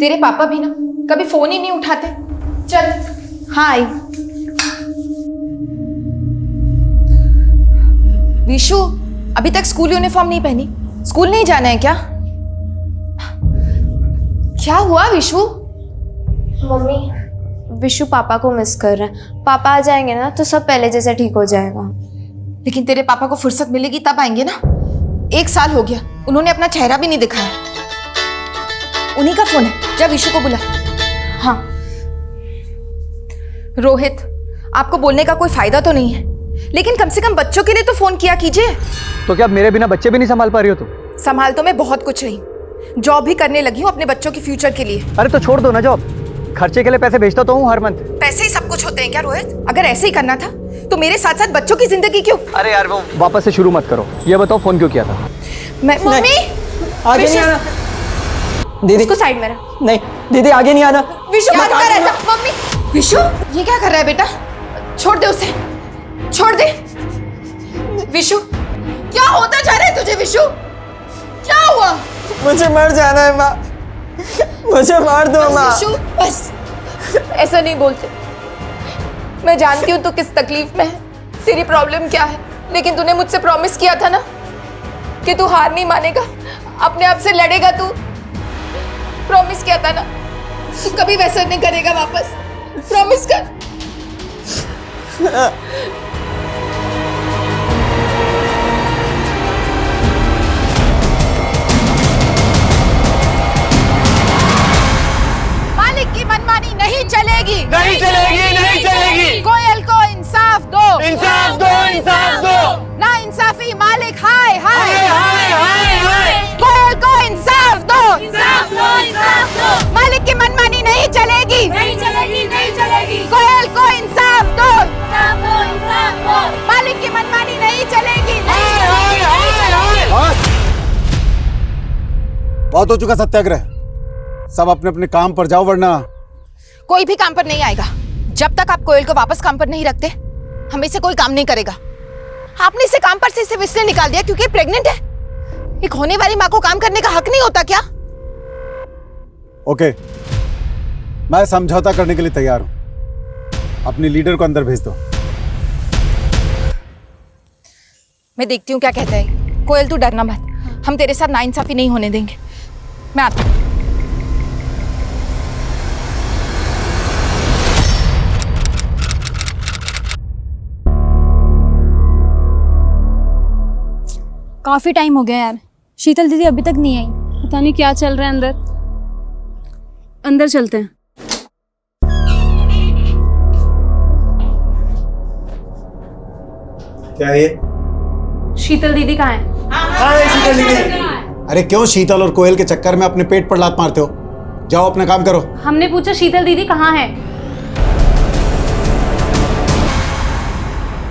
तेरे पापा भी ना कभी फोन ही नहीं उठाते। चल। हाँ आई। विशु, अभी तक स्कूल यूनिफॉर्म नहीं पहनी? स्कूल नहीं जाना है क्या? क्या हुआ विशु? मम्मी, विशु पापा को मिस कर रहे हैं। पापा आ जाएंगे ना तो सब पहले जैसे ठीक हो जाएगा। लेकिन तेरे पापा को फुर्सत मिलेगी तब आएंगे ना। 1 साल हो गया, उन्होंने अपना चेहरा भी नहीं दिखाया। उन्हीं का फोन है, जा विशु को बुला। हाँ। रोहित, आपको बोलने का कोई फायदा तो नहीं है, लेकिन कम से कम बच्चों के लिए तो फोन किया कीजिए। तो क्या मेरे बिना बच्चे भी नहीं संभाल पा रही हो तुम? संभाल तो मैं बहुत कुछ रही, जॉब भी करने लगी हूँ अपने बच्चों के फ्यूचर के लिए। अरे तो छोड़ दो ना जॉब, खर्चे के लिए पैसे भेजता तो हूँ हर मंथ। पैसे ही सब कुछ होते हैं क्या रोहित? अगर ऐसे ही करना था तो मेरे साथ साथ बच्चों की जिंदगी क्यों? अरे यार वो वापस से शुरू मत करो, ये बताओ फोन क्यों किया था? मम्मी आगे नहीं आना दीदी। इसको साइड में रख। नहीं दीदी, आगे नहीं आना। विशु क्या कर रहा है? मम्मी, विशु ये क्या कर रहा है बेटा? छोड़ दे उसे, छोड़ दे। विशु क्या होता जा रहा है तुझे? विशु क्या हुआ? मुझे मर जाना है माँ, मुझे मार दो माँ। विशु बस ऐसा नहीं बोलते। मैं जानती हूँ तू किस तकलीफ में है, तेरी प्रॉब्लम क्या है, लेकिन तूने मुझसे प्रॉमिस किया था ना कि तू हार नहीं मानेगा, अपने आप से लड़ेगा। तू प्रॉमिस किया था ना, तू कभी वैसा नहीं करेगा वापस। प्रॉमिस कर। मालिक की मनमानी नहीं चलेगी, नहीं चलेगी, नहीं चलेगी। कोयल को इंसाफ दो, इंसाफ दो, इंसाफ दो। ना इंसाफी मालिक हाय हाय हाय हाय हाय हाय। कोयल को इंसाफ दो, इंसाफ दो, इंसाफ दो। मालिक की मनमानी नहीं चलेगी, नहीं चलेगी, नहीं चलेगी। कोयल को इंसाफ दो, इंसाफ दो, इंसाफ दो। मालिक की मनमानी नहीं चलेगी। हाय हाय हाय हाय। बस बहुत हो चुका सत्याग्रह, सब अपने अपने काम पर जाओ, वरना कोई भी काम पर नहीं आएगा। जब तक आप कोयल को वापस काम पर नहीं रखते, हमें से कोई काम नहीं करेगा। आपने इसे काम पर से सिर्फ इसलिए निकाल दिया क्योंकि प्रेग्नेंट है। एक होने वाली माँ को काम करने का हक नहीं होता क्या? ओके, मैं समझौता करने के लिए तैयार हूं। अपनी लीडर को अंदर भेज दो। मैं देखती हूँ क्या कहता है। कोयल तू डरना मत, हम तेरे साथ नाइंसाफी नहीं होने देंगे। मैं आता हूँ। काफी टाइम हो गया यार, शीतल दीदी अभी तक नहीं आई। पता नहीं क्या चल रहा है अंदर। अंदर चलते हैं। क्या है ये? शीतल दीदी कहाँ है? हाय शीतल दीदी। अरे क्यों शीतल और कोयल के चक्कर में अपने पेट पर लात मारते हो? जाओ अपना काम करो। हमने पूछा शीतल दीदी कहाँ है।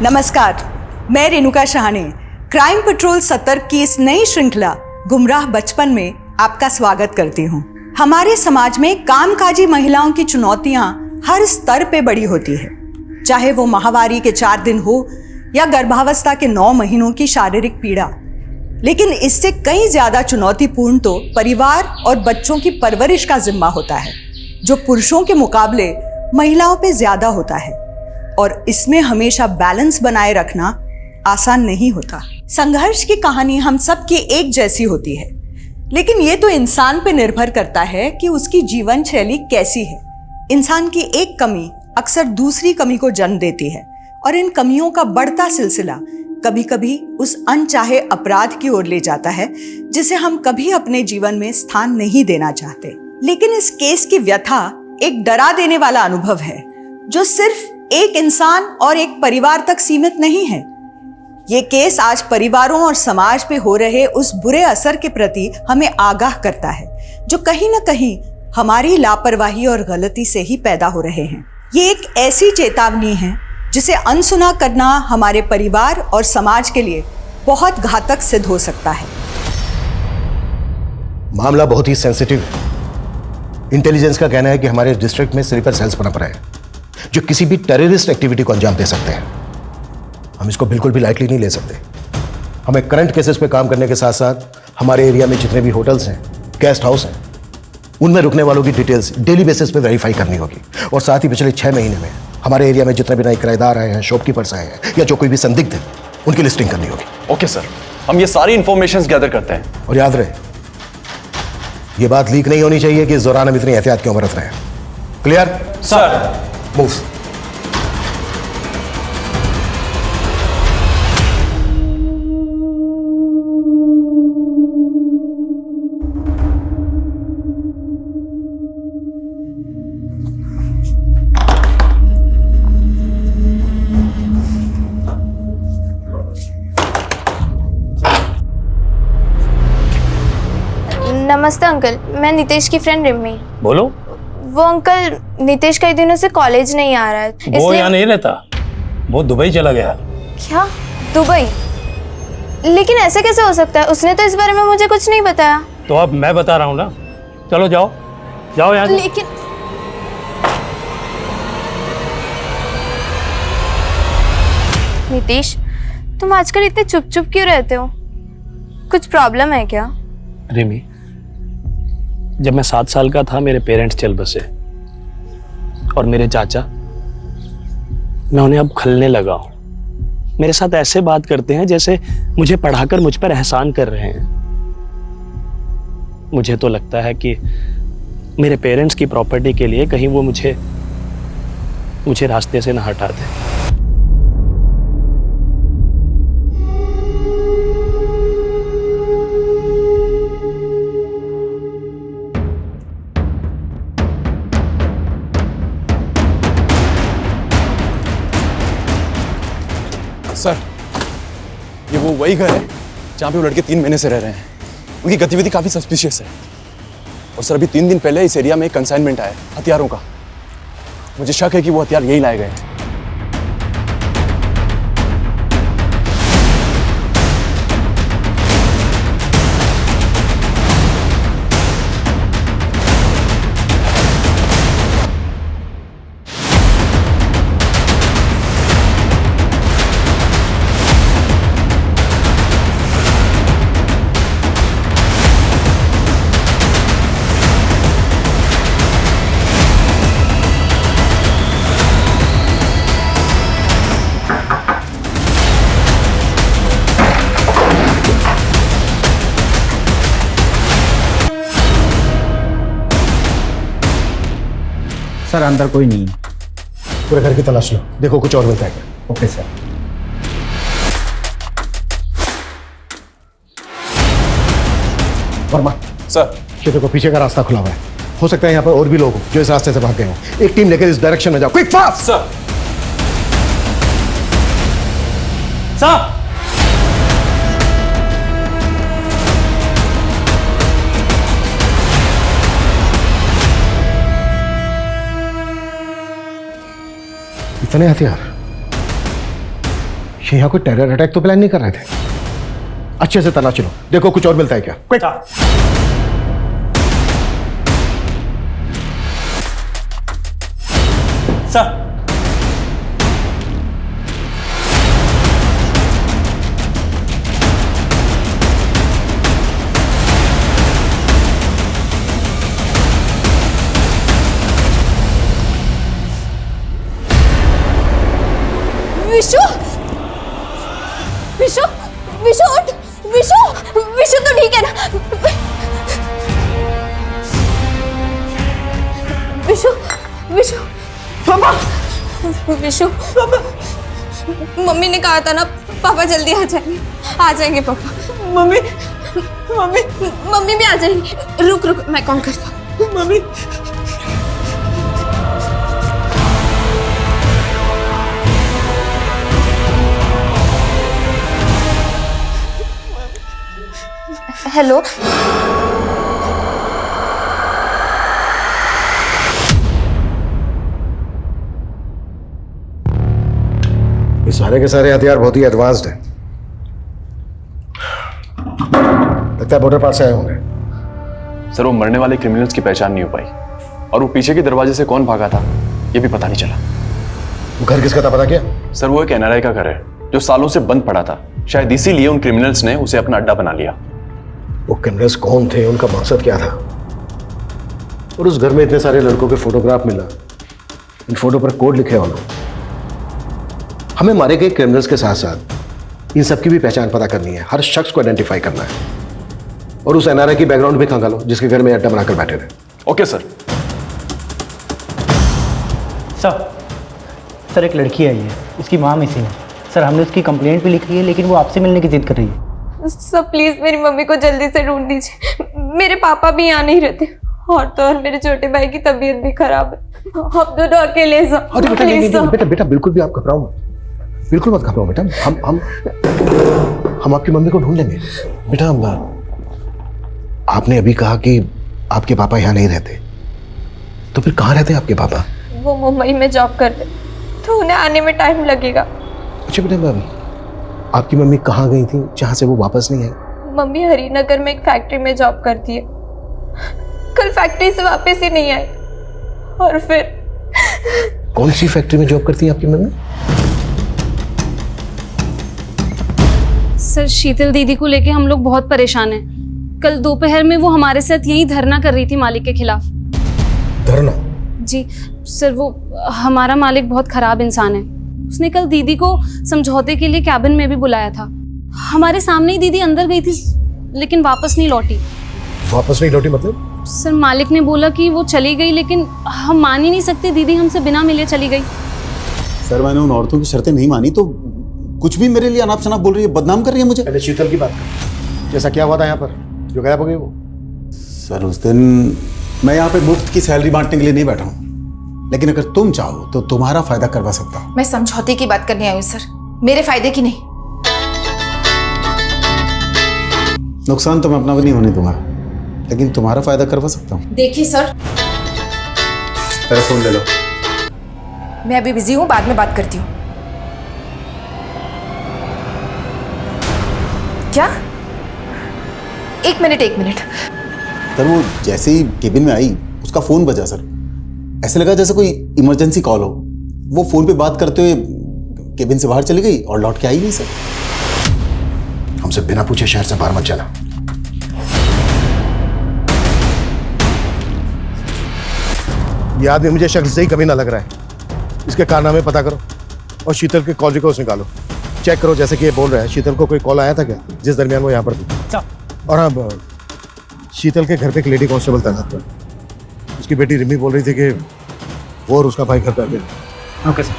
नमस्कार, मैं रेणुका शाहने क्राइम पेट्रोल सतर्क की इस नई श्रृंखला गुमराह बचपन में आपका स्वागत करती हूँ। हमारे समाज में कामकाजी महिलाओं की चुनौतियां हर स्तर पे बड़ी होती है, चाहे वो माहवारी के 4 दिन हो या गर्भावस्था के 9 महीनों की शारीरिक पीड़ा। लेकिन इससे कई ज्यादा चुनौतीपूर्ण तो परिवार और बच्चों की परवरिश का जिम्मा होता है, जो पुरुषों के मुकाबले महिलाओं पे ज्यादा होता है, और इसमें हमेशा बैलेंस बनाए रखना आसान नहीं होता। संघर्ष की कहानी हम सब की एक जैसी होती है, लेकिन ये तो इंसान पे निर्भर करता है कि उसकी जीवन शैली कैसी है। इंसान की एक कमी अक्सर दूसरी कमी को जन्म देती है, और इन कमियों का बढ़ता सिलसिला कभी कभी उस अनचाहे अपराध की ओर ले जाता है, जिसे हम कभी अपने जीवन में स्थान नहीं देना चाहते। लेकिन इस केस की व्यथा एक डरा देने वाला अनुभव है, जो सिर्फ एक इंसान और एक परिवार तक सीमित नहीं है। ये केस आज परिवारों और समाज पे हो रहे उस बुरे असर के प्रति हमें आगाह करता है, जो कहीं न कहीं हमारी लापरवाही और गलती से ही पैदा हो रहे हैं। ये एक ऐसी चेतावनी है जिसे अनसुना करना हमारे परिवार और समाज के लिए बहुत घातक सिद्ध हो सकता है। मामला बहुत ही सेंसिटिव है। इंटेलिजेंस का कहना है कि हमारे डिस्ट्रिक्ट में स्लीपर सेल्स पनप रहे हैं, जो किसी भी टेररिस्ट एक्टिविटी को अंजाम दे सकते हैं। हम इसको बिल्कुल भी लाइटली नहीं ले सकते। हमें करंट केसेस पे काम करने के साथ साथ हमारे एरिया में जितने भी होटल्स हैं, गेस्ट हाउस हैं, उनमें रुकने वालों की डिटेल्स डेली बेसिस पे वेरीफाई करनी होगी, और साथ ही पिछले 6 महीने में हमारे एरिया में जितने भी नए किराएदार आए हैं, शॉपकीपर्स आए हैं, या जो कोई भी संदिग्ध है, उनकी लिस्टिंग करनी होगी। ओके सर, हम ये सारी इंफॉर्मेशन गैदर करते हैं। और याद रहे, ये बात लीक नहीं होनी चाहिए कि इस दौरान हम इतनी एहतियात क्यों बरत रहे हैं। Clear sir. मूव। नमस्ते अंकल, मैं नितेश की फ्रेंड रिम्मी। बोलो। वो अंकल, नितेश कई दिनों से कॉलेज नहीं आ रहा है, वो यहाँ नहीं रहता, वो दुबई चला गया। क्या? दुबई? लेकिन ऐसे कैसे हो सकता है? उसने तो इस बारे में मुझे कुछ नहीं बताया। तो अब मैं बता रहा हूँ ना, चलो जाओ जाओ यहाँ से। लेकिन नितेश, तुम आजकल इतने चुप चुप क्यों रहते हो? कुछ प्रॉब्लम है क्या? रिमी, जब मैं 7 साल का था मेरे पेरेंट्स चल बसे, और मेरे चाचा, मैं उन्हें अब खलने लगा हूं। मेरे साथ ऐसे बात करते हैं जैसे मुझे पढ़ाकर मुझ पर एहसान कर रहे हैं। मुझे तो लगता है कि मेरे पेरेंट्स की प्रॉपर्टी के लिए कहीं वो मुझे रास्ते से ना हटा दे। सर, ये वो वही घर है जहाँ पे वो लड़के 3 महीने से रह रहे हैं। उनकी गतिविधि काफी सस्पिशियस है। और सर, अभी 3 दिन पहले इस एरिया में एक कंसाइनमेंट आया हथियारों का। मुझे शक है कि वो हथियार यही लाए गए हैं। सर, अंदर कोई नहीं है। पूरे घर की तलाश लो, देखो कुछ और मिलता है क्या। Okay sir. वर्मा सर, ये देखो पीछे का रास्ता खुला हुआ है, हो सकता है यहाँ पर और भी लोग हो जो इस रास्ते से भाग गए हो। एक टीम लेकर इस डायरेक्शन में जाओ, क्विक फास्ट। सर। सर, इतने हथियार, ये यहाँ कोई टेरर अटैक तो प्लान नहीं कर रहे थे। अच्छे से तलाश लो, देखो कुछ और मिलता है क्या। क्विक। सर, विशु, विशु, विशु उठ, विशु, विशु तो ठीक है ना? विशु, विशु, पापा, विशु, पापा, मम्मी ने कहा था ना पापा जल्दी आ जाएंगे पापा। मम्मी, मम्मी, मम्मी भी आ जाएंगी। रुक रुक, मैं कॉल करता हूँ। मम्मी। हेलो, ये सारे के सारे हथियार बहुत ही एडवांस्ड हैं। लगता है बॉर्डर पार से आए होंगे। सर, वो मरने वाले क्रिमिनल्स की पहचान नहीं हो पाई, और वो पीछे के दरवाजे से कौन भागा था ये भी पता नहीं चला। वो घर किसका था पता क्या? सर, वो एक एनआरआई का घर है जो सालों से बंद पड़ा था। शायद इसीलिए उन क्रिमिनल्स ने उसे अपना अड्डा बना लिया। वो क्रिमिनल्स कौन थे, उनका मकसद क्या था? सर, वो एक एनआरआई का घर है जो सालों से बंद पड़ा था। शायद इसीलिए उन क्रिमिनल्स ने उसे अपना अड्डा बना लिया। वो क्रिमिनल्स कौन थे, उनका मकसद क्या था? और उस घर में इतने सारे लड़कों के फोटोग्राफ मिला, इन फोटो पर कोड लिखे होना। हमें मारे गए क्रिमिनल्स के साथ साथ इन सबकी भी पहचान पता करनी है, हर शख्स को आइडेंटिफाई करना है, और उस एनआरआई की बैकग्राउंड भी खंगालो जिसके घर में अड्डा बनाकर बैठे थे। Okay sir. सर एक लड़की आई है, उसकी माँ मिसिंग है। सर हमने उसकी कंप्लेंट भी लिखी है, लेकिन वो आपसे मिलने की जिद कर रही है। सर प्लीज मेरी मम्मी को जल्दी से ढूंढ दीजिए, मेरे पापा भी यहाँ नहीं रहते, और तो और मेरे छोटे भाई की तबीयत भी खराब है, आप दोनों अकेले सर। अरे बेटा नहीं, प्लीज नहीं, बेटा बेटा बिल्कुल भी आप घबराओ मत, बिल्कुल मत घबराओ बेटा। हम आपकी मम्मी को ढूंढ लेंगे। बेटा आपने अभी कहा कि आपके पापा यहाँ नहीं रहते, तो फिर कहाँ रहते हैं आपके पापा? वो मुंबई में जॉब करते, तो उन्हें आने में टाइम लगेगा। अच्छा बेटा आपकी मम्मी कहाँ गई थी जहाँ से वो वापस नहीं आई? मम्मी हरिनगर में एक फैक्ट्री में जॉब करती है, कल फैक्ट्री से वापस ही नहीं आई, और फिर कौन सी फैक्ट्री में जॉब करती है आपकी मम्मी? सर शीतल दीदी को लेके हम लोग बहुत परेशान हैं। कल दोपहर में वो हमारे साथ यही धरना कर रही थी मालिक के खिलाफ। धरना? जी सर, वो हमारा मालिक बहुत खराब इंसान है। उसने कल दीदी को समझौते के लिए कैबिन में भी बुलाया था। हमारे सामने ही दीदी अंदर गई थी, लेकिन वापस नहीं लौटी। वापस नहीं लौटी मतलब? सर मालिक ने बोला कि वो चली गई, लेकिन हम मान ही नहीं सकते, दीदी हमसे बिना मिले चली गई। सर मैंने उन औरतों की शर्तें नहीं मानी, तो कुछ भी मेरे लिए अनाप शनाप बोल रही है, बदनाम कर रही है मुझे। पहले शीतल की बात कर, जैसा क्या हुआ था यहाँ पर जो गायब हो गई वो? सर उस दिन मैं यहाँ पे मुफ्त की सैलरी बांटने के लिए नहीं बैठा हूँ, लेकिन अगर तुम चाहो तो तुम्हारा फायदा करवा सकता हूँ। मैं समझौते की बात करने आई हूँ सर, मेरे फायदे की नहीं। नुकसान तो मैं अपना भी नहीं होने दूंगा, लेकिन तुम्हारा फायदा करवा सकता हूँ। देखिए सर, तेरा फोन ले लो। मैं अभी बिजी हूँ, बाद में बात करती हूँ। क्या? एक मिनट। सर वो जैसे ही केबिन में आई उसका फोन बजा सर, ऐसे लगा जैसे कोई इमरजेंसी कॉल हो। वो फोन पे बात करते हुए केबिन से बाहर चली गई और लौट के आई नहीं सर। हमसे बिना पूछे शहर से बाहर मत जाना। ये आदमी मुझे शक्ल से ही कमीना लग रहा है। इसके कारनामे पता करो और शीतल के कॉल रिकॉर्ड्स निकालो, चेक करो। जैसे कि ये बोल रहा है, शीतल को कोई कॉल आया था क्या जिस दरमियान वो यहाँ पर थी? और हाँ, शीतल के घर पे एक लेडी कांस्टेबल तैनात था। उसकी बेटी रिमी बोल रही थी कि वो और उसका भाई घर पे आ गए। Okay sir.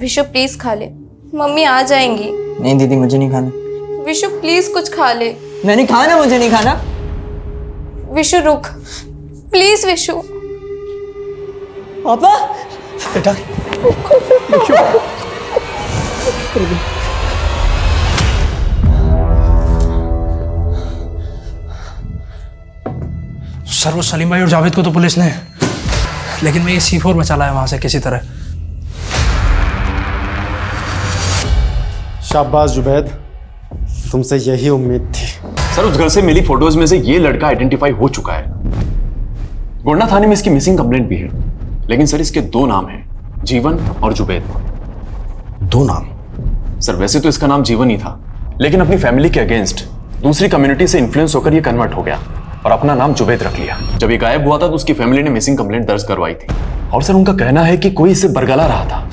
विशु प्लीज खा ले, मम्मी आ जाएंगी। नहीं दीदी मुझे नहीं खाना। विशु प्लीज कुछ खा ले। मैंने खाना, मुझे नहीं खाना। विशु रुक प्लीज। विशु पापा बेटा सर वो सलीम भाई और जावेद को तो पुलिस ने, लेकिन मैं ये C4 बचा लाया वहां से किसी तरह। शाबाश जुबैद, तुमसे यही उम्मीद थी। सर उस घर से मिली फोटोज में से ये लड़का आइडेंटिफाई हो चुका है। गोंडा थाने में इसकी मिसिंग कंप्लेंट भी है, लेकिन सर इसके दो नाम हैं, जीवन और जुबैद। दो नाम? सर वैसे तो इसका नाम जीवन ही था, लेकिन अपनी फैमिली के अगेंस्ट दूसरी कम्युनिटी से इन्फ्लुएंस होकर ये कन्वर्ट हो गया और अपना नाम जुबैद रख लिया। जब ये गायब हुआ था तो उसकी फैमिली ने मिसिंग कंप्लेंट दर्ज करवाई थी, और सर उनका कहना है कि कोई इसे बरगला रहा था।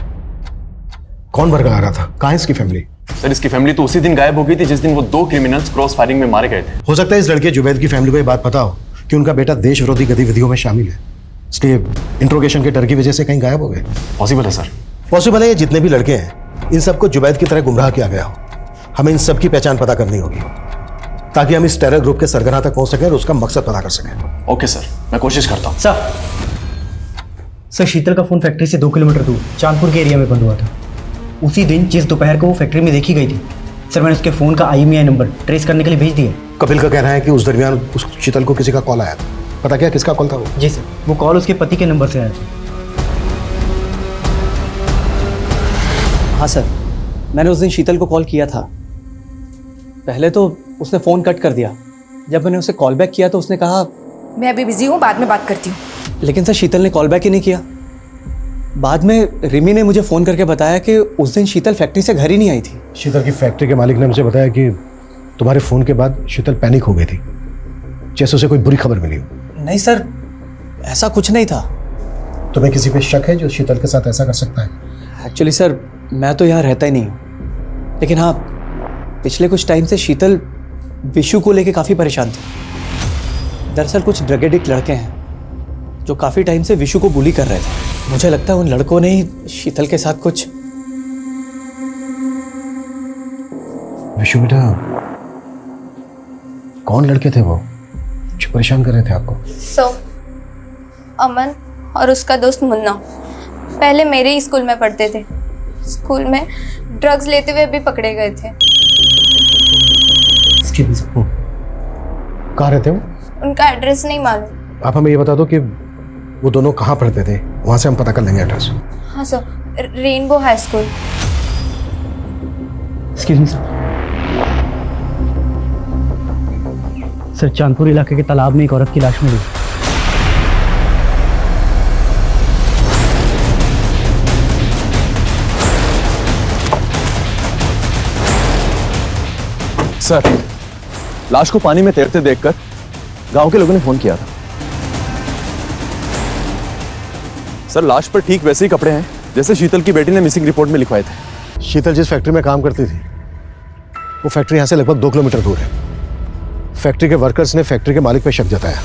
कौन बरगला रहा था? कहाँ है इसकी फैमिली? सर इसकी फैमिली तो उसी दिन गायब हो गई थी जिस दिन वो दो क्रिमिनल्स क्रॉस फायरिंग में मारे गए थे। हो सकता है इस लड़के जुबैद की फैमिली को ये बात पता हो कि उनका बेटा देश विरोधी गतिविधियों में शामिल है, इसलिए इंट्रोगेशन के डर की वजह से कहीं गायब हो गए। पॉसिबल है सर। पॉसिबल है ये जितने भी लड़के हैं इन सबको जुबैद की तरह गुमराह किया गया हो। हमें इन सब की पहचान पता करनी होगी ताकि हम इस टेरर ग्रुप के सरगना तक पहुंच सकें और उसका मकसद पता कर सकें। ओके सर, मैं कोशिश करता हूँ। सर शीतल का फोन फैक्ट्री से 2 किलोमीटर दूर चांदपुर के एरिया में बंद हुआ था। उसी दिन जिस दोपहर को वो फैक्ट्री में देखी गई थी, सर मैंने उसके फ़ोन का IMEI नंबर ट्रेस करने के लिए भेज दिया। कपिल का कहना है कि उस दरमियान उस शीतल को किसी का कॉल आया था। पता क्या किसका कॉल था वो? जी सर, वो कॉल उसके पति के नंबर से आया था। हाँ सर, मैंने उस दिन शीतल को कॉल किया था। पहले तो उसने फ़ोन कट कर दिया। जब मैंने उसे कॉल बैक किया तो उसने कहा मैं अभी बिजी हूँ, बाद में बात करती हूँ। लेकिन सर शीतल ने कॉल बैक ही नहीं किया। बाद में रिमी ने मुझे फ़ोन करके बताया कि उस दिन शीतल फैक्ट्री से घर ही नहीं आई थी। शीतल की फैक्ट्री के मालिक ने मुझे बताया कि तुम्हारे फ़ोन के बाद शीतल पैनिक हो गई थी जैसे उसे कोई बुरी खबर मिली हो। नहीं सर, ऐसा कुछ नहीं था। तुम्हें किसी पे शक है जो शीतल के साथ ऐसा कर सकता है? एक्चुअली सर, मैं तो यहाँ रहता ही नहीं हूँ, लेकिन हाँ, पिछले कुछ टाइम से शीतल विशु को लेके काफ़ी परेशान थी। दरअसल कुछ ड्रग एडिक्ट लड़के हैं जो काफ़ी टाइम से विशु को बुली कर रहे थे। मुझे लगता है उन लड़कों ने ही शीतल के साथ कुछ। विशु बेटा, कौन लड़के थे वो जो परेशान कर रहे थे आपको? अमन और उसका दोस्त मुन्ना पहले मेरे ही स्कूल में पढ़ते थे। स्कूल में ड्रग्स लेते हुए भी पकड़े गए थे। कहाँ रहते हो? उनका एड्रेस नहीं मालूम। आप हमें ये बता दो कि वो दोनों कहाँ पढ़ते थे, वहां से हम पता कर लेंगे एड्रेस। हाँ sir, rainbow high school. Excuse me sir, Chandpur इलाके के तालाब में एक औरत की लाश मिली। सर, लाश को पानी में तैरते देखकर गांव के लोगों ने फोन किया था। सर, लाश पर ठीक वैसे ही कपड़े हैं जैसे शीतल की बेटी ने मिसिंग रिपोर्ट में लिखवाए थे। शीतल जिस फैक्ट्री में काम करती थी वो फैक्ट्री यहाँ से लगभग 2 किलोमीटर दूर है। फैक्ट्री के वर्कर्स ने फैक्ट्री के मालिक पे शक जताया।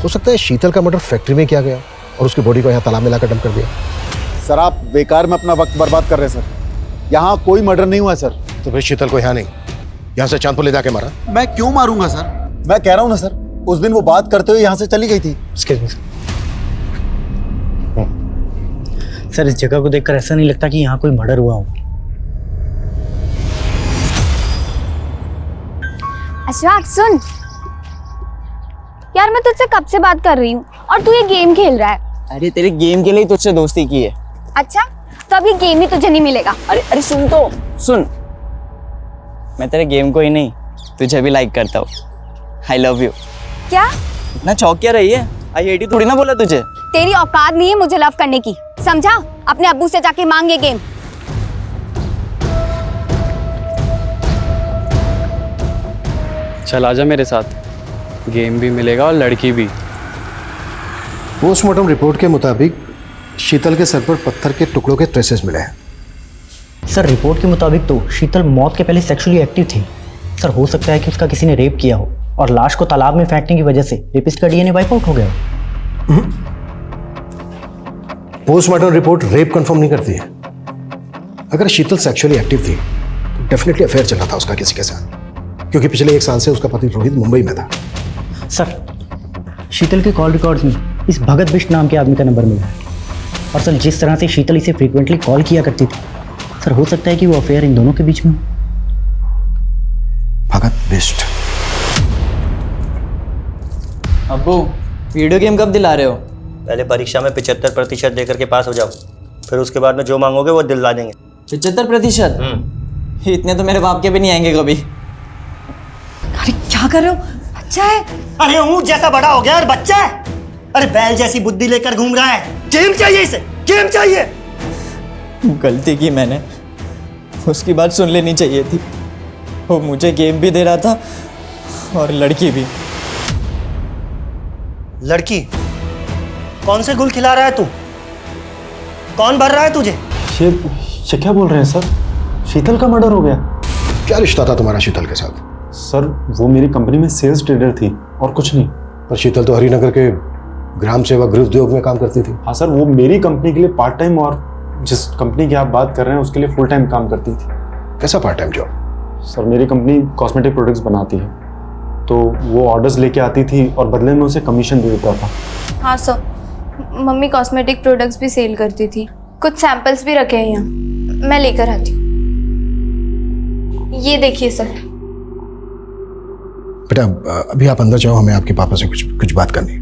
हो सकता है शीतल का मर्डर फैक्ट्री में किया गया और उसकी बॉडी को यहाँ तालाब में लाकर डंप कर दिया। सर, आप बेकार में अपना वक्त बर्बाद कर रहे हैं सर। यहाँ कोई मर्डर नहीं हुआ सर। तो फिर शीतल को यहाँ नहीं, यहाँ से चांदपुर ले जाके मारा? मैं क्यों मारूंगा सर? मैं कह रहा हूँ ना सर, उस दिन वो बात करते हुए यहाँ से चली गई थी। सर, इस जगह को देखकर ऐसा नहीं लगता कि यहाँ कोई मर्डर हुआ हो। अशफाक सुन यार, मैं तुझसे कब से बात कर रही हूँ और तू ये गेम खेल रहा है। अरे तेरे गेम के लिए तुझसे दोस्ती की है। अच्छा, तो अभी गेम ही तुझे नहीं मिलेगा। अरे सुन तो सुन, मैं तेरे गेम को ही नहीं तुझे भी लाइक करता हूँ। I love you. क्या? इतना चौक क्या रही है? आई हेट यू थोड़ी ना बोला तुझे। तेरी औकात नहीं है मुझे लव करने की, समझा? अपने अब्बू से जाके मांग ये गेम। चल आजा मेरे साथ, गेम भी मिलेगा और लड़की भी। पोस्टमार्टम रिपोर्ट के मुताबिक शीतल के सर पर पत्थर के टुकड़ों के ट्रेसेस मिले हैं। सर, रिपोर्ट के मुताबिक तो शीतल मौत के पहले सेक्सुअली एक्टिव थी। सर, हो सकता है कि उसका किसी ने रेप किया हो और लाश को तालाब में फेंकने की वजह से रेपिस्ट का डीएनए वाइप आउट हो गया। पोस्टमार्टम रिपोर्ट रेप कंफर्म नहीं करती है। अगर शीतल सेक्सुअली एक्टिव थी तो डेफिनेटली अफेयर चल रहा था उसका किसी के साथ, क्योंकि पिछले 1 साल से उसका पति रोहित मुंबई में था। सर, शीतल के कॉल रिकॉर्ड्स में इस भगत बिष्ट नाम के आदमी का नंबर मिला है। और सर, जिस तरह से शीतल इसे फ्रीक्वेंटली कॉल किया करती थी, सर हो सकता है कि वो अफेयर इन दोनों के बीच में हो। भगत बिष्ट। अब्बू, वीडियो गेम कब दिला रहे हो? पहले परीक्षा में 75% देकर के पास हो जाओ, फिर उसके बाद में जो मांगोगे वो दिलवा देंगे। 75%? इतने तो मेरे बाप के भी नहीं आएंगे कभी। अरे क्या कर रहे हो? बच्चा है। अरे ऊँट जैसा बड़ा हो गया और बच्चा है। अरे बैल जैसी बुद्धि लेकर घूम रहा है। गेम चाहिए इसे, गेम चाहिए। गलती की मैंने, उसकी बात सुन लेनी चाहिए थी। वो मुझे गेम भी दे रहा था और लड़की भी। लड़की? कौन से गुल खिला रहा है तू? कौन भर रहा है तुझे? ये क्या बोल रहे हैं सर? शीतल का मर्डर हो गया? क्या रिश्ता था तुम्हारा शीतल के साथ? सर, वो मेरी कंपनी में सेल्स ट्रेडर थी और कुछ नहीं। पर शीतल तो हरिनगर के ग्राम सेवा गृह उद्योग में काम करती थी। हाँ सर, वो मेरी कंपनी के लिए पार्ट टाइम और जिस कंपनी की आप बात कर रहे हैं उसके लिए फुल टाइम काम करती थी। कैसा पार्ट टाइम जॉब? सर, मेरी कंपनी कॉस्मेटिक प्रोडक्ट्स बनाती है, तो वो ऑर्डर्स लेके आती थी और बदले में उसे कमीशन दे देता था। हाँ सर, मम्मी कॉस्मेटिक प्रोडक्ट्स भी सेल करती थी। कुछ सैंपल्स भी रखे हैं यहाँ, मैं लेकर आती हूँ। ये देखिए सर। बेटा, अभी आप अंदर जाओ, हमें आपके पापा से कुछ बात करनी है।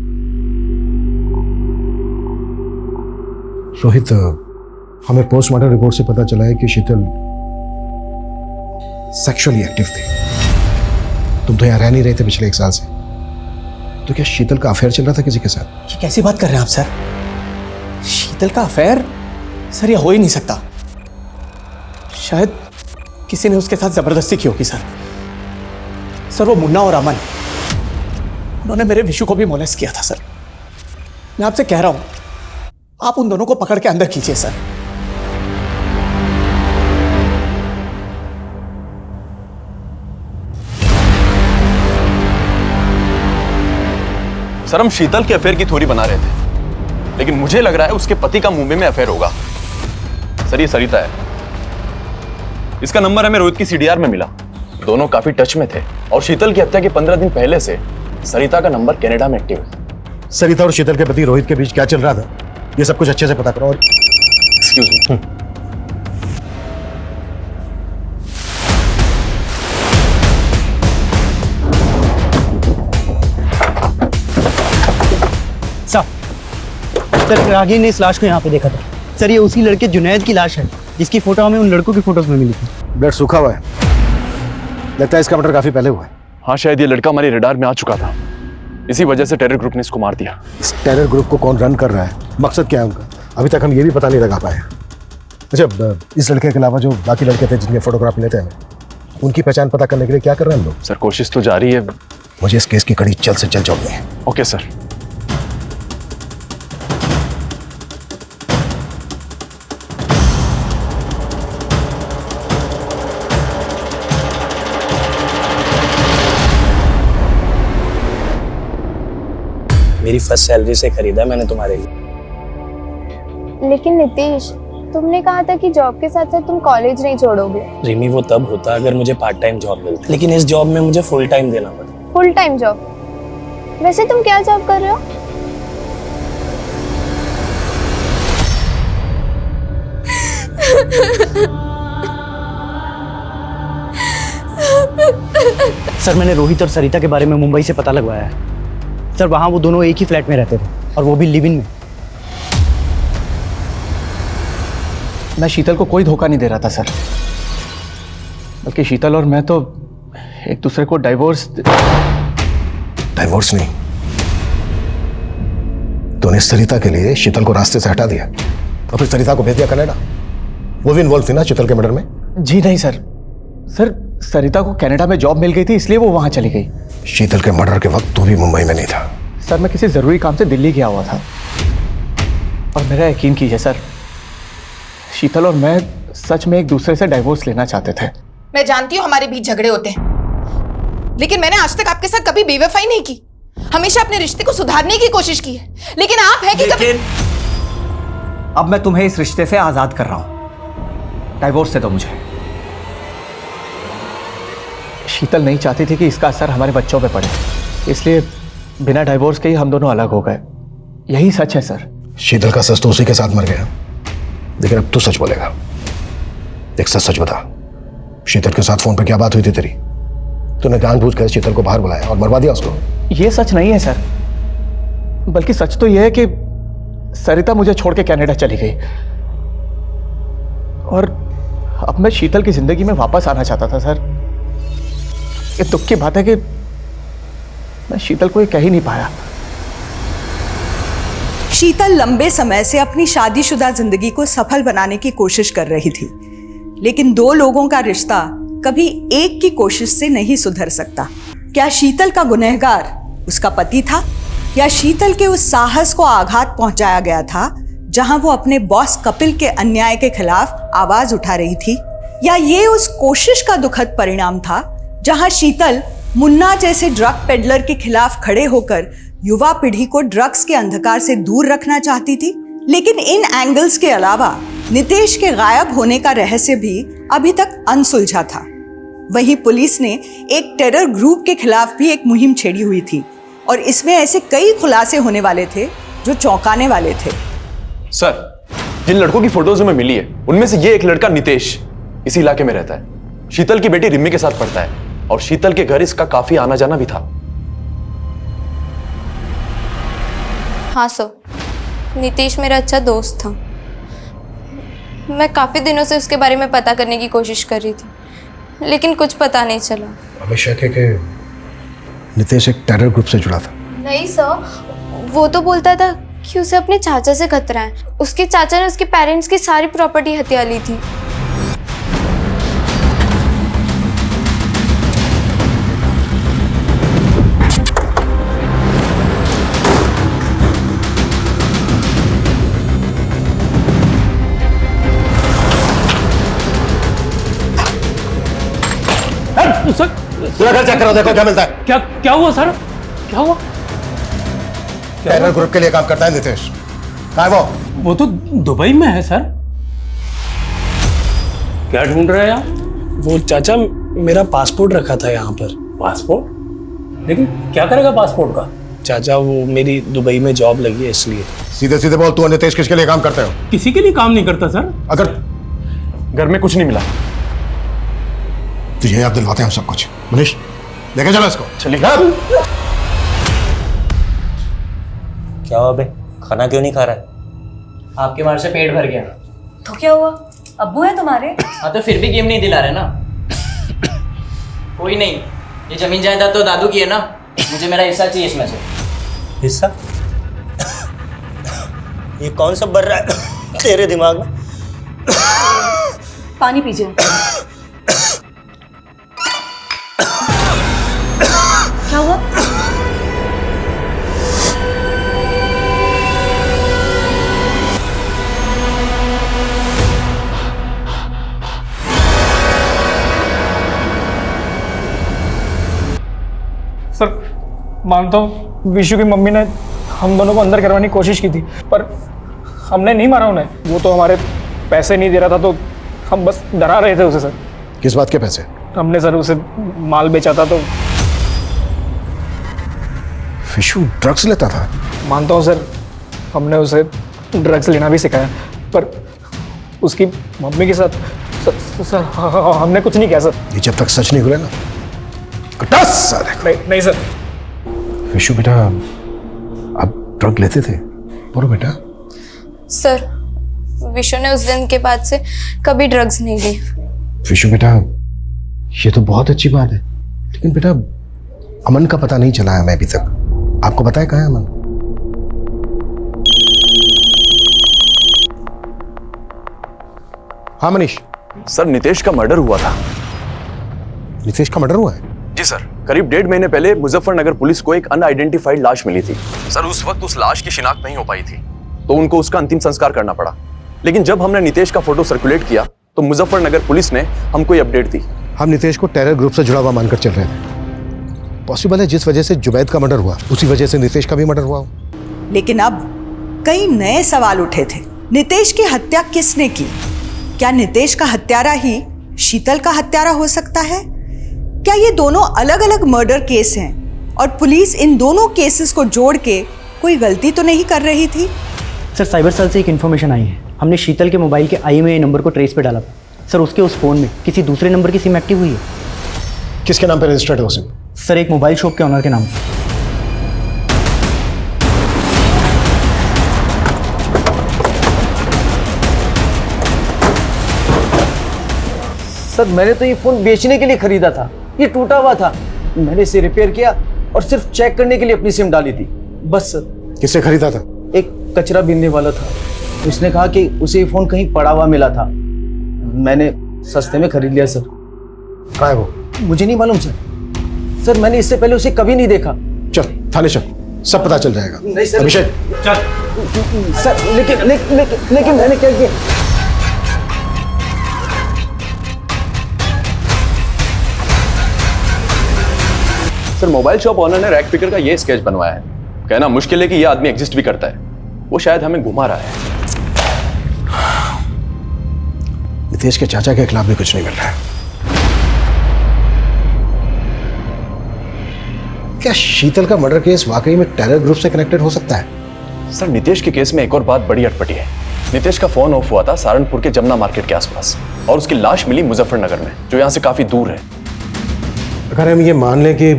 रोहित, हमें पोस्टमार्टम रिपोर्ट से पता चला है कि शीतल सेक्सुअली एक्टिव थी। तुम तो यहाँ रह नहीं रहे थे पिछले 1 साल से, तो क्या शीतल का अफेयर चल रहा था किसी के साथ? ये कैसी बात कर रहे हैं आप सर? शीतल का अफेयर? सर, ये हो ही नहीं सकता। शायद किसी ने उसके साथ जबरदस्ती की होगी सर। सर, वो मुन्ना और अमन उन्होंने मेरे विशु को भी मोलेस्ट किया था सर। मैं आपसे कह रहा हूं, आप उन दोनों को पकड़ के अंदर कीजिए सर। सर हम शीतल के अफेयर की थ्योरी बना रहे थे, लेकिन मुझे लग रहा है उसके पति का मुंबई में अफेयर होगा। सर ये सरिता है, इसका नंबर हमें रोहित की सीडीआर में मिला। दोनों काफी टच में थे और शीतल की हत्या के 15 दिन पहले से सरिता का नंबर कनाडा में एक्टिव है। सरिता और शीतल के पति रोहित के बीच क्या चल रहा था, ये सब कुछ अच्छे से पता करो। और एक्सक्यूज मी। सर रागिनी ने इस लाश को यहाँ पे देखा था। सर ये उसी लड़के जुनैद की लाश है जिसकी फोटो हमें उन लड़कों की फोटोज में मिली थी। ब्लड सूखा हुआ है, लगता है इसका मर्डर काफी पहले हुआ है। हाँ शायद ये लड़का हमारे रडार में आ चुका था, इसी वजह से टेरर ग्रुप ने इसको मार दिया। इस टेरर ग्रुप को कौन रन कर रहा है, मकसद क्या है उनका, अभी तक हम ये भी पता नहीं लगा पाए। अच्छा, इस लड़के के अलावा जो बाकी लड़के थे जिनके फोटोग्राफ लेते हैं, उनकी पहचान पता करने के लिए क्या कर रहे हैं हम लोग? सर कोशिश तो जारी है। मुझे इस केस की कड़ी जल्द से जल्द जोड़नी है। Okay sir. मेरी फर्स्ट सैलरी से खरीदा मैंने तुम्हारे लिए। लेकिन नितेश, तुमने कहा था कि जॉब के साथ साथ तुम कॉलेज नहीं छोड़ोगे। रिमी वो तब होता अगर मुझे पार्ट टाइम जॉब मिलती, लेकिन इस जॉब में मुझे फुल टाइम देना पड़ता। Full time job? वैसे तुम क्या जॉब कर रहे हो? सर मैंने रोहित और सरिता के बारे में मुंबई से पता लगवाया है। सर वहाँ वो दोनों एक ही फ्लैट में रहते थे और वो भी लिव इन में। मैं शीतल को कोई धोखा नहीं दे रहा था सर, बल्कि शीतल और मैं तो एक दूसरे को डाइवोर्स नहीं, तूने सरिता के लिए शीतल को रास्ते से हटा दिया और फिर सरिता को भेज दिया कनाडा। वो भी इन्वॉल्व थी ना शीतल के मर्डर में? जी नहीं सर, सरिता को कनाडा में जॉब मिल गई थी इसलिए वो वहां चली गई। शीतल के मर्डर के वक्त तू भी मुंबई में नहीं था। सर मैं किसी जरूरी काम से दिल्ली गया हुआ था, और मेरा यकीन कीजिए सर, शीतल और मैं सच में एक दूसरे से डाइवोर्स लेना चाहते थे। मैं जानती हूँ हमारे बीच झगड़े होते हैं, लेकिन मैंने आज तक आपके साथ कभी बेवफाई नहीं की। हमेशा अपने रिश्ते को सुधारने की कोशिश की है, लेकिन आप है कि कभी... अब मैं तुम्हें इस रिश्ते से आजाद कर रहा हूं, डाइवोर्स दे दो मुझे। शीतल नहीं चाहती थी कि इसका असर हमारे बच्चों पे पड़े, इसलिए बिना डाइवोर्स के ही हम दोनों अलग हो गए। यही सच है सर। शीतल का सच तो उसी के साथ मर गया, लेकिन अब तू सच बोलेगा। एक सच बता, शीतल के साथ फोन पर क्या बात हुई थी तेरी? तूने जानबूझकर शीतल को बाहर बुलाया और मरवा दिया उसको। ये सच नहीं है सर, बल्कि सच तो यह है कि सरिता मुझे छोड़ के कनाडा चली गई, और अब मैं शीतल की जिंदगी में वापस आना चाहता था सर। ये दुख की बात है कि मैं शीतल को ये कह ही नहीं पाया। शीतल लंबे समय से अपनी शादीशुदा जिंदगी को सफल बनाने की कोशिश कर रही थी, लेकिन दो लोगों का रिश्ता कभी एक की कोशिश से नहीं सुधर सकता। क्या शीतल का गुनहगार उसका पति था, या शीतल के उस साहस को आघात पहुंचाया गया था जहां वो अपने बॉस कपिल के अन्याय के खिलाफ आवाज उठा रही थी, या ये उस कोशिश का दुखद परिणाम था जहां शीतल मुन्ना जैसे ड्रग पेडलर के खिलाफ खड़े होकर युवा पीढ़ी को ड्रग्स के अंधकार से दूर रखना चाहती थी। लेकिन इन एंगल्स के अलावा नितेश के गायब होने का रहस्य भी अभी तक अनसुलझा था। वहीं पुलिस ने एक टेरर ग्रुप के खिलाफ भी एक मुहिम छेड़ी हुई थी, और इसमें ऐसे कई खुलासे होने वाले थे जो चौंकाने वाले थे। सर जिन लड़कों की फोटोज में मिली है, उनमें से ये एक लड़का नितेश इसी इलाके में रहता है। शीतल की बेटी रिम्मी के साथ पढ़ता है, और शीतल के घर इसका काफी आना जाना भी था। हाँ सर, नितेश मेरा अच्छा दोस्त था। मैं काफ़ी दिनों से उसके बारे में पता करने की कोशिश कर रही थी, लेकिन कुछ पता नहीं चला। हमें शक है कि नितेश एक टेरर ग्रुप से जुड़ा था। नहीं सर, वो तो बोलता था कि उसे अपने चाचा से खतरा है। उसके चाचा ने उसके पेरेंट्स की सारी प्रॉपर्टी हथिया ली थी। सर पूरा घर चेक करो, देखो क्या मिलता है। क्या हुआ सर? क्या हुआ? टेरर ग्रुप के लिए काम करता है नितेश। कहाँ है वो? वो तो दुबई में है सर। क्या ढूंढ रहे हैं आप? वो चाचा मेरा पासपोर्ट रखा था यहाँ पर। पासपोर्ट? लेकिन क्या करेगा पासपोर्ट का? चाचा वो मेरी दुबई में जॉब लगी है इसलिए। सीधे सीधे बोल, तू और नितेश किसके लिए काम करते हो? किसी के लिए काम नहीं करता सर। अगर घर में कुछ नहीं मिला। तुझे याद दिलवाते हैं हम सब कुछ। मनीष लेके चलो इसको। चलिए। क्या हुआ बे, खाना क्यों नहीं खा रहा है? आपके मार से पेट भर गया। तो क्या हुआ, अब्बू है तुम्हारे? हाँ तो फिर भी गेम नहीं दिला रहे ना। कोई नहीं, ये जमीन जायदाद तो दादू की है ना, मुझे मेरा हिस्सा चाहिए इसमें से। हिस्सा? ये कौन सा बर रहा है तेरे दिमाग में? पानी पीजिए। क्या हुआ? सर मानता हूँ विशु की मम्मी ने हम दोनों को अंदर करवाने की कोशिश की थी, पर हमने नहीं मारा उन्हें। वो तो हमारे पैसे नहीं दे रहा था, तो हम बस डरा रहे थे उसे सर। किस बात के पैसे? हमने सर उसे माल बेचा था। तो विशु ड्रग्स लेता था? मानता हूँ सर, हमने उसे ड्रग्स लेना भी सिखाया, पर उसकी मम्मी के साथ सर हमने कुछ नहीं किया सर। ये जब तक सच नहीं खुले ना, नहीं सर। विशु बेटा, आप ड्रग लेते थे? बोलो बेटा। सर विशु ने उस दिन के बाद से कभी ड्रग्स नहीं ली। विशु बेटा, ये तो बहुत अच्छी बात है, लेकिन बेटा अमन का पता नहीं चला है हमें अभी तक। आपको पता है कहाँ है अमन? हाँ मनीष। सर नितेश का मर्डर हुआ था। नितेश का मर्डर हुआ है? जी सर, करीब 1.5 महीने पहले मुजफ्फरनगर पुलिस को एक अनआइडेंटिफाइड लाश मिली थी। सर उस वक्त उस लाश की शिनाख्त नहीं हो पाई थी, तो उनको उसका अंतिम संस्कार करना पड़ा। लेकिन जब हमने नितेश का फोटो सर्कुलेट किया तो मुजफ्फरनगर पुलिस ने हमको ये अपडेट दी। हम नितेश को टेरर ग्रुप से जुड़ा हुआ मानकर चल रहे थे। पॉसिबल है जिस वजह से जुबैद का मर्डर हुआ उसी वजह से नितेश का भी मर्डर हुआ हो। लेकिन अब कई नए सवाल उठे थे। नितेश की हत्या किसने की? क्या नितेश का हत्यारा ही शीतल का हत्यारा हो सकता है? क्या ये दोनों अलग अलग मर्डर केस हैं और पुलिस इन दोनों केसेस को जोड़ के कोई गलती तो नहीं कर रही थी? सर साइबर सेल से एक इन्फॉर्मेशन आई है। हमने शीतल के मोबाइल के IMEI नंबर को ट्रेस पे डाला था। सर उसके उस फ़ोन में किसी दूसरे नंबर की सिम एक्टिव हुई है। किसके नाम पे रजिस्टर्ड है वो सिम? सर एक मोबाइल शॉप के ऑनर के नाम पे। सर मैंने तो ये फोन बेचने के लिए खरीदा था, ये टूटा हुआ था। मैंने इसे रिपेयर किया और सिर्फ चेक करने के लिए अपनी सिम डाली थी, बस सर। किससे खरीदा था? एक कचरा बीनने वाला था, उसने कहा कि उसे ये फोन कहीं पड़ा हुआ मिला था, मैंने सस्ते में खरीद लिया सर। कहाँ है वो? मुझे नहीं मालूम सर। सर मैंने इससे पहले उसे कभी नहीं देखा। चल थाने चल, सब पता चल जाएगा। नहीं सर। अभिषेक चल। सर लेकिन मैंने क्या किया? सर मोबाइल शॉप ऑनर ने रैक पिकर का ये स्केच बनवाया है। कहना मुश्किल है कि ये आदमी एग्जिस्ट भी करता है। वो शायद हमें घुमा रहा है। नितेश के चाचा के खिलाफ भी कुछ नहीं मिल रहा है। क्या शीतल का मर्डर केस वाकई में टेरर ग्रुप से कनेक्टेड हो सकता है? सर नितेश के केस में एक और बात बड़ी अटपटी है। नितेश का फोन ऑफ हुआ था सहारनपुर के जमुना मार्केट के आसपास और उसकी लाश मिली मुजफ्फरनगर में, जो यहाँ से काफी दूर है। अगर हम ये मान लें कि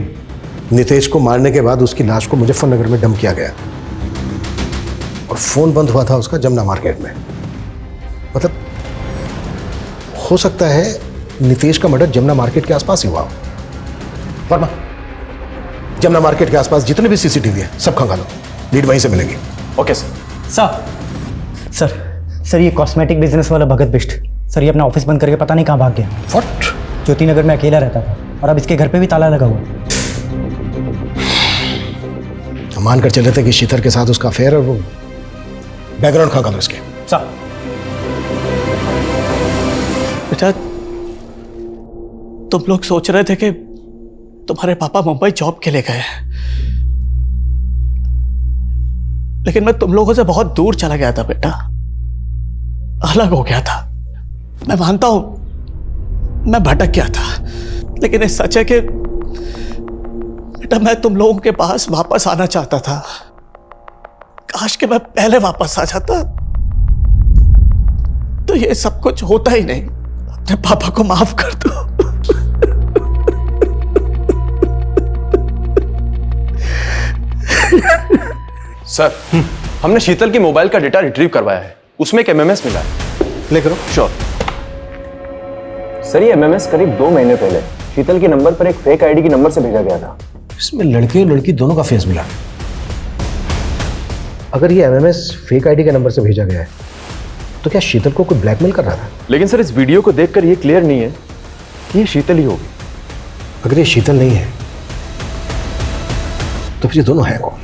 नितेश को मारने के बाद उसकी लाश को मुजफ्फरनगर में डंप किया गया और फोन बंद हुआ था उसका जमुना मार्केट में, मतलब हो सकता है नितेश का मर्डर जमुना मार्केट के आसपास ही हुआ हो। वर्मा, जमुना मार्केट के आसपास जितने भी सीसीटीवी है सब खंगालो, लीड वहीं से मिलेंगी। Okay sir. सर ये कॉस्मेटिक बिजनेस वाला भगत बिष्ट सर, ये अपना ऑफिस बंद करके पता नहीं कहाँ भाग गया। व्हाट? ज्योति नगर में अकेला रहता था और अब इसके घर पे भी ताला लगा हुआ। हम मान कर चले थे कि शीतल के साथ उसका अफेयर और वो बैकग्राउंड खंगालो इसके। बेटा तुम लोग सोच रहे थे कि तुम्हारे पापा मुंबई जॉब के लिए गए हैं, लेकिन मैं तुम लोगों से बहुत दूर चला गया था बेटा, अलग हो गया था। मैं मानता हूं मैं भटक गया था, लेकिन ये सच है कि बेटा मैं तुम लोगों के पास वापस आना चाहता था। काश कि मैं पहले वापस आ जाता तो ये सब कुछ होता ही नहीं। अपने पापा को माफ कर दो। सर, हमने शीतल की मोबाइल का डेटा रिट्रीव करवाया है, उसमें एक एमएमएस मिला है। प्ले करो। श्योर। सर ये एमएमएस करीब 2 महीने पहले शीतल के नंबर पर एक फेक आईडी के नंबर से भेजा गया था। इसमें लड़के और लड़की दोनों का फेस मिला। अगर ये एमएमएस फेक आईडी के नंबर से भेजा गया है तो क्या शीतल को कोई ब्लैकमेल कर रहा था? लेकिन सर इस वीडियो को देखकर ये क्लियर नहीं है कि ये शीतल ही होगी। अगर ये शीतल नहीं है तो फिर ये दोनों हैं कौन?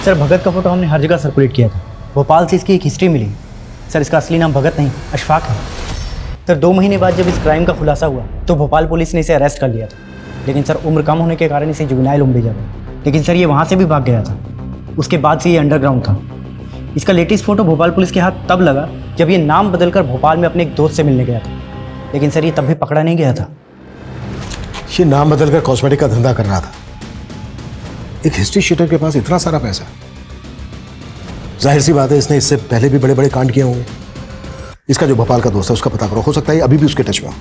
सर भगत का फोटो हमने हर जगह सर्कुलेट किया था। भोपाल से इसकी एक हिस्ट्री मिली। सर इसका असली नाम भगत नहीं अशफाक है। सर 2 महीने बाद जब इस क्राइम का खुलासा हुआ तो भोपाल पुलिस ने इसे अरेस्ट कर लिया था, लेकिन सर उम्र कम होने के कारण इसे जुवेनाइल होम भेजा गया। लेकिन सर ये वहाँ से भी भाग गया था। उसके बाद से ये अंडरग्राउंड था। इसका लेटेस्ट फोटो भोपाल पुलिस के हाथ तब लगा जब ये नाम बदलकर भोपाल में अपने एक दोस्त से मिलने गया था, लेकिन सर ये तब भी पकड़ा नहीं गया था। ये नाम बदलकर कॉस्मेटिक का धंधा कर रहा था। एक हिस्ट्री शीटर के पास इतना सारा पैसा, जाहिर सी बात है इसने इससे पहले भी बड़े बड़े कांड किए होंगे। इसका जो भोपाल का दोस्त है उसका पता करो, हो सकता है अभी भी उसके टच में हो।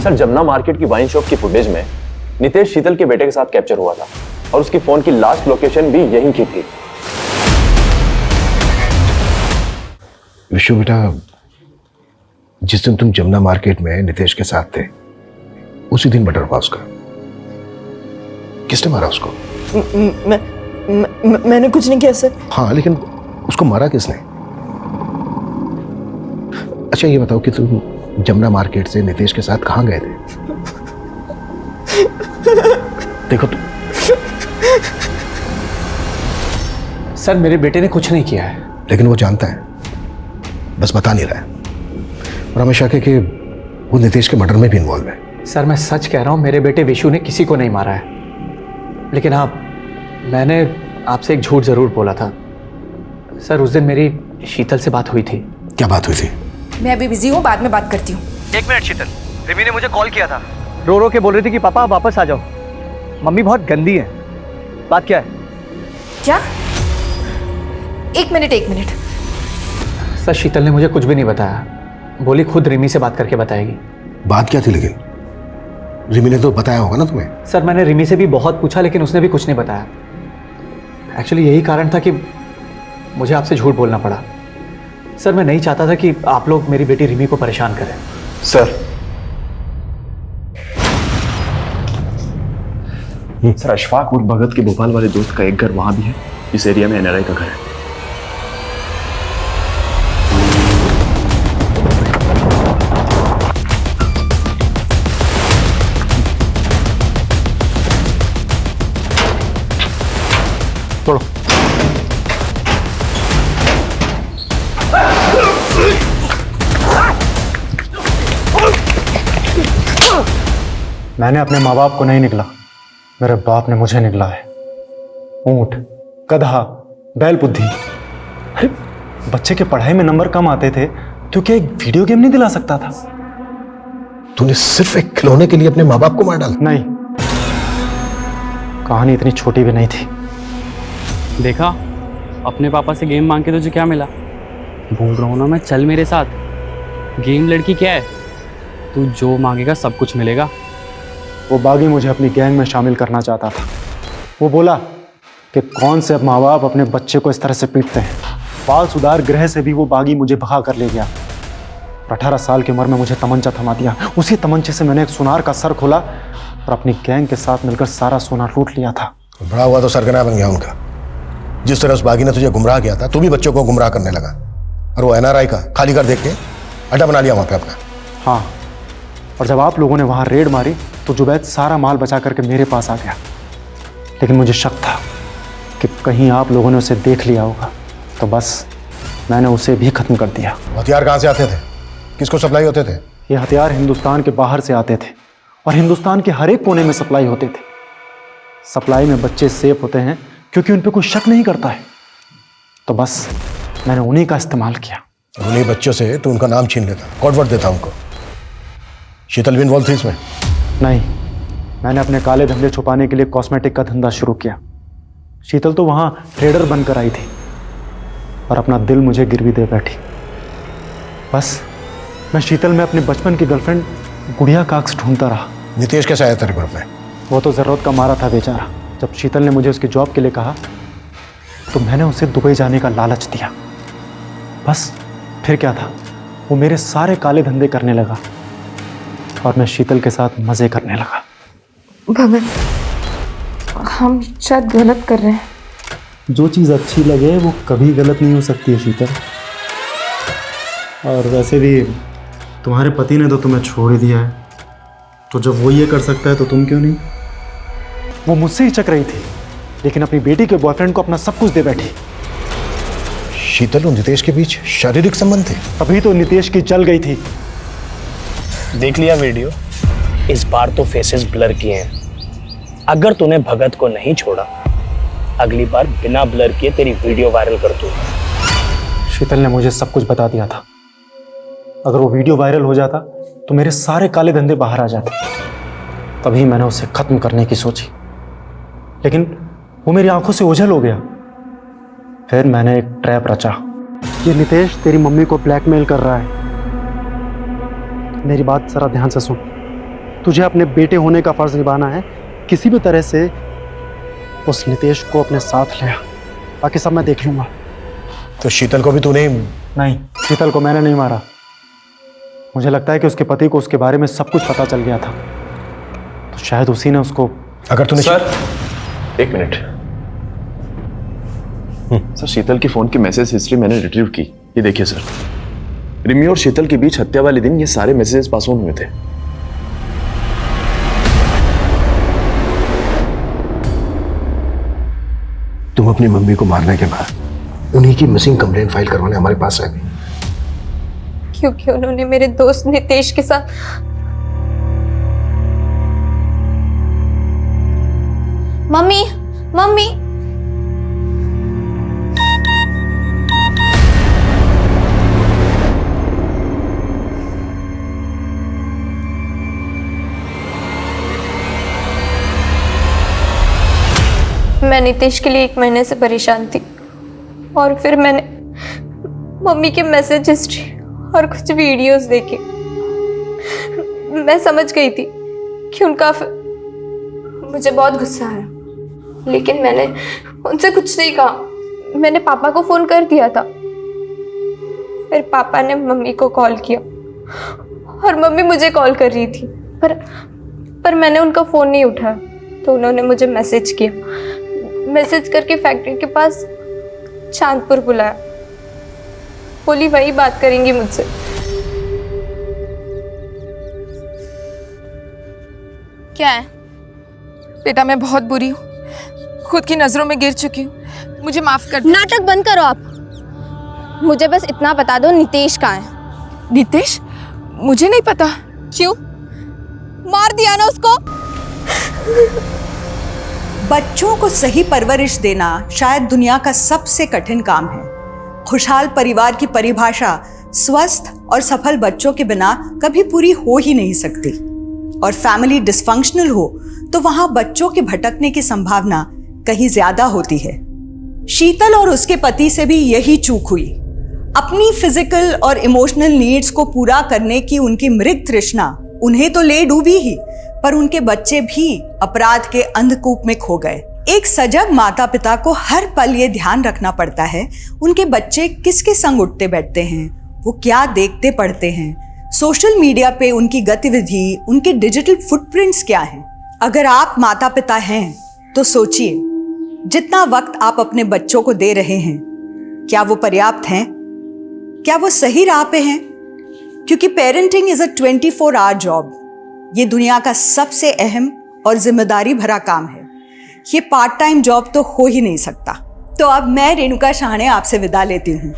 सर जमुना मार्केट की वाइन शॉप की फुटेज में नितेश शीतल के बेटे के साथ कैप्चर हुआ था और उसकी फोन की लास्ट लोकेशन भी यहीं की थी। विशु बेटा, जिस दिन तुम जमुना मार्केट में नितेश के साथ थे उसी दिन मर्डर हुआ उसका। किसने मारा उसको? मैंने कुछ नहीं किया सर। हाँ, लेकिन उसको मारा किसने? अच्छा ये बताओ कि तुम जमुना मार्केट से नितेश के साथ कहाँ गए थे? देखो तुम। सर मेरे बेटे ने कुछ नहीं किया है। लेकिन वो जानता है, बस बता नहीं रहा है। और हमें शक है कि वो नितेश के मर्डर में भी इन्वॉल्व है। सर मैं सच कह रहा हूँ, मेरे बेटे विशु ने किसी को नहीं मारा है। लेकिन हाँ, मैंने आपसे एक झूठ जरूर बोला था। सर उस दिन मेरी शीतल से बात हुई थी। क्या बात हुई थी? मैं अभी बिजी हूँ, बाद में बात करती हूँ। 1 मिनट शीतल, रिमी ने मुझे कॉल किया था। रो रो के बोल रही थी कि पापा आप वापस आ जाओ, मम्मी बहुत गंदी है। बात क्या है? क्या? एक मिनट। सर शीतल ने मुझे कुछ भी नहीं बताया, बोली खुद रिमी से बात करके बताएगी। बात क्या थी? लेकिन रिमी ने तो बताया होगा ना तुम्हें। सर मैंने रिमी से भी बहुत पूछा लेकिन उसने भी कुछ नहीं बताया। एक्चुअली यही कारण था कि मुझे आपसे झूठ बोलना पड़ा। सर मैं नहीं चाहता था कि आप लोग मेरी बेटी रिमी को परेशान करें। सर अशफाक और भगत के भोपाल वाले दोस्त का एक घर वहां भी है। इस एरिया में एनआरआई का घर है। तोड़ो। मैंने अपने माँ बाप को नहीं निकला, मेरे बाप ने मुझे निकला है। ऊंट, गधा, बैल बुद्धि। अरे बच्चे के पढ़ाई में नंबर कम आते थे तो क्या एक वीडियो गेम नहीं दिला सकता था? तूने सिर्फ एक खिलौने के लिए अपने माँ बाप को मार डाला? नहीं, कहानी इतनी छोटी भी नहीं थी। देखा, अपने पापा से गेम मांग के तुझे क्या मिला? बोल रहा हूँ ना मैं, चल मेरे साथ। गेम लड़की क्या है, तू जो मांगेगा सब कुछ मिलेगा। वो बागी मुझे अपनी गैंग में शामिल करना चाहता था। वो बोला कि कौन से माँ बाप अपने बच्चे को इस तरह से पीटते हैं। बाल सुधार गृह से भी वो बागी मुझे भगा कर ले गया। 18 साल की उम्र में मुझे तमंचा थमा दिया। उसी तमंचे से मैंने एक सुनार का सर खोला और अपनी गैंग के साथ मिलकर सारा सोना लूट लिया था। बड़ा हुआ तो सरगना बन गया उनका। जिस तरह उस बागी ने तुझे गुमराह किया था, तू भी बच्चों को गुमराह करने लगा। और वो एनआरआई का खाली घर देख के अड्डा बना लिया वहां पे अपना। हाँ, और जब आप लोगों ने वहां रेड मारी तो जुबैद सारा माल बचा करके मेरे पास आ गया, लेकिन मुझे शक था कि कहीं आप लोगों ने उसे देख लिया होगा, तो बस मैंने उसे भी खत्म कर दिया। हथियार कहाँ से आते थे, किसको सप्लाई होते थे? ये हथियार हिंदुस्तान के बाहर से आते थे और हिंदुस्तान के हर एक कोने में सप्लाई होते थे। सप्लाई में बच्चे सेफ होते हैं क्योंकि उन पर कोई शक नहीं करता है, तो बस मैंने उन्हीं का इस्तेमाल किया। उन्हीं बच्चों से तो उनका नाम छीन लेता, कोडवर्ड देता उनको। शीतल भी इन्वॉल्व थी इसमें? नहीं, मैंने अपने काले धंधे छुपाने के लिए कॉस्मेटिक का धंधा शुरू किया। शीतल तो वहां ट्रेडर बनकर आई थी और अपना दिल मुझे गिरवी दे बैठी। बस मैं शीतल में अपने बचपन की गर्लफ्रेंड गुड़िया काक्स ढूंढता रहा। नितेश कैसे आया तेरे ग्रुप में? वो तो जरूरत का मारा था बेचारा। जब शीतल ने मुझे उसकी जॉब के लिए कहा तो मैंने उसे दुबई जाने का लालच दिया। बस फिर क्या था, वो मेरे सारे काले धंधे करने लगा और मैं शीतल के साथ मजे करने लगा। भगत, हम शायद गलत कर रहे हैं। जो चीज़ अच्छी लगे वो कभी गलत नहीं हो सकती है शीतल। और वैसे भी तुम्हारे पति ने तो तुम्हें छोड़ ही दिया है, तो जब वो ये कर सकता है तो तुम क्यों नहीं? वो मुझसे ही चक रही थी, लेकिन अपनी बेटी के बॉयफ्रेंड को अपना सब कुछ दे बैठी। शीतल और नितेश के बीच शारीरिक संबंध थे? अभी तो नितेश की चल गई थी। देख लिया वीडियो? इस बार तो फेसेस ब्लर किए हैं। अगर तूने भगत को नहीं छोड़ा, अगली बार बिना ब्लर किए तेरी वीडियो वायरल कर दूंगा। शीतल ने मुझे सब कुछ बता दिया था। अगर वो वीडियो वायरल हो जाता तो मेरे सारे काले धंधे बाहर आ जाते। तभी मैंने उसे खत्म करने की सोची, लेकिन वो मेरी आंखों से ओझल हो गया। फिर मैंने एक ट्रैप रचा। ये नितेश तेरी मम्मी को ब्लैकमेल कर रहा है। मेरी बात जरा ध्यान से सुन। तुझे अपने बेटे होने का फर्ज निभाना है। किसी भी तरह से उस नितेश को अपने साथ ले आ, बाकी सब मैं देख लूंगा। तो शीतल को भी तूने? नहीं, शीतल को मैंने नहीं मारा। मुझे लगता है कि उसके पति को उसके बारे में सब कुछ पता चल गया था, तो शायद उसी ने उसको। अगर तूने सर, एक मिनट। सर, शीतल की फोन की मैसेज हिस्ट्री मैंने रिट्रीव की। ये देखिए सर, रिमी और शीतल के बीच हत्या वाले दिन ये सारे मैसेजेस पास ऑन हुए थे। तुम अपनी मम्मी को मारने के बाद उन्हीं की मिसिंग कंप्लेंट फाइल करवाने हमारे पास आ गई, क्योंकि उन्होंने मेरे दोस्त नितेश के साथ। मम्मी, मम्मी, मैं नितेश के लिए 1 महीने से परेशान थी और फिर मैंने मम्मी के मैसेज हिस्ट्री और कुछ वीडियोस देखे। मैं समझ गई थी कि उनका मुझे बहुत गुस्सा आया, लेकिन मैंने उनसे कुछ नहीं कहा। मैंने पापा को फ़ोन कर दिया था। फिर पापा ने मम्मी को कॉल किया और मम्मी मुझे कॉल कर रही थी, पर मैंने उनका फ़ोन नहीं उठाया, तो उन्होंने मुझे मैसेज किया। मैसेज करके फैक्ट्री के पास चांदपुर बुलाया। बोली वही बात करेंगी मुझसे। क्या है बेटा, मैं बहुत बुरी हूँ, खुद की नजरों में गिर चुकी हूँ, मुझे माफ कर दो। नाटक बंद करो आप। मुझे बस इतना बता दो, नितेश कहाँ है? नितेश? मुझे नहीं पता। क्यों? मार दिया ना उसको। बच्चों को सही परवरिश देना शायद दुनिया का सबसे कठिन काम है। खुशहाल परिवार की परिभाषा स्वस्थ और सफल बच्चों के बिना कभी पूरी हो ही नहीं सकती, और फैमिली डिस्फंक्शनल हो तो वहां बच्चों के भटकने की संभावना कहीं ज्यादा होती है। शीतल और उसके पति से भी यही चूक हुई। अपनी फिजिकल और इमोशनल नीड्स को पूरा करने की उनकी मृग तृष्णा उन्हें तो ले डूबी ही, पर उनके बच्चे भी अपराध के अंधकूप में खो गए। एक सजग माता पिता को हर पल ये ध्यान रखना पड़ता है उनके बच्चे किसके संग उठते बैठते हैं, वो क्या देखते पढ़ते हैं, सोशल मीडिया पे उनकी गतिविधि, उनके डिजिटल फुटप्रिंट्स क्या हैं। अगर आप माता पिता हैं तो सोचिए, जितना वक्त आप अपने बच्चों को दे रहे हैं, क्या वो पर्याप्त हैं? क्या वो सही राह पे हैं? क्योंकि parenting is a 24 hour job ये दुनिया का सबसे अहम और जिम्मेदारी भरा काम है। ये पार्ट टाइम जॉब तो हो ही नहीं सकता। तो अब मैं रेणुका शाहने आपसे विदा लेती हूँ।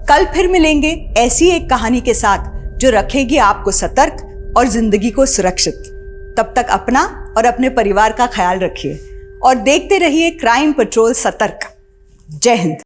कल फिर मिलेंगे ऐसी एक कहानी के साथ जो रखेगी आपको सतर्क और जिंदगी को सुरक्षित। तब तक अपना और अपने परिवार का ख्याल रखिए और देखते रहिए क्राइम पेट्रोल सतर्क। जय हिंद।